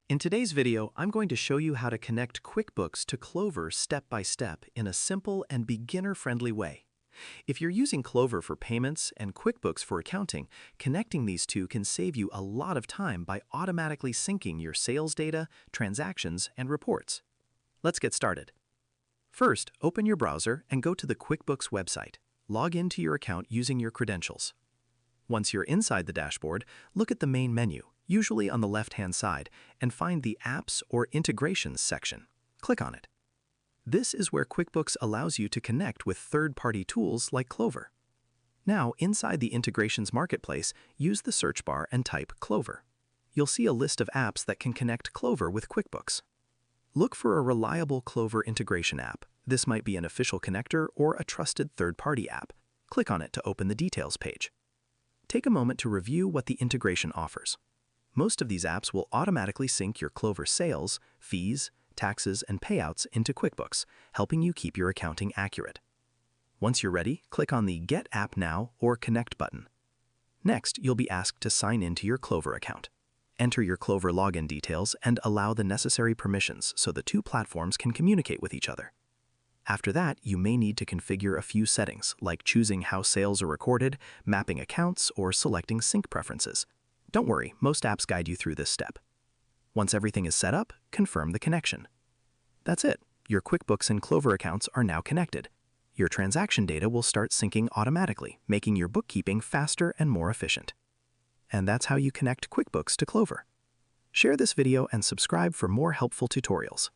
In today's video, I'm going to show you how to connect QuickBooks to Clover step by step in a simple and beginner-friendly way. If you're using Clover for payments and QuickBooks for accounting, connecting these two can save you a lot of time by automatically syncing your sales data, transactions, and reports. Let's get started. First, open your browser and go to the QuickBooks website. Log into your account using your credentials. Once you're inside the dashboard, look at the main menu, usually on the left-hand side, and find the Apps or Integrations section. Click on it. This is where QuickBooks allows you to connect with third-party tools like Clover. Now, inside the Integrations Marketplace, use the search bar and type Clover. You'll see a list of apps that can connect Clover with QuickBooks. Look for a reliable Clover integration app. This might be an official connector or a trusted third-party app. Click on it to open the details page. Take a moment to review what the integration offers. Most of these apps will automatically sync your Clover sales, fees, taxes, and payouts into QuickBooks, helping you keep your accounting accurate. Once you're ready, click on the Get App Now or Connect button. Next, you'll be asked to sign into your Clover account. Enter your Clover login details and allow the necessary permissions so the two platforms can communicate with each other. After that, you may need to configure a few settings, like choosing how sales are recorded, mapping accounts, or selecting sync preferences. Don't worry, most apps guide you through this step. Once everything is set up, confirm the connection. That's it. Your QuickBooks and Clover accounts are now connected. Your transaction data will start syncing automatically, making your bookkeeping faster and more efficient. And that's how you connect QuickBooks to Clover. Share this video and subscribe for more helpful tutorials.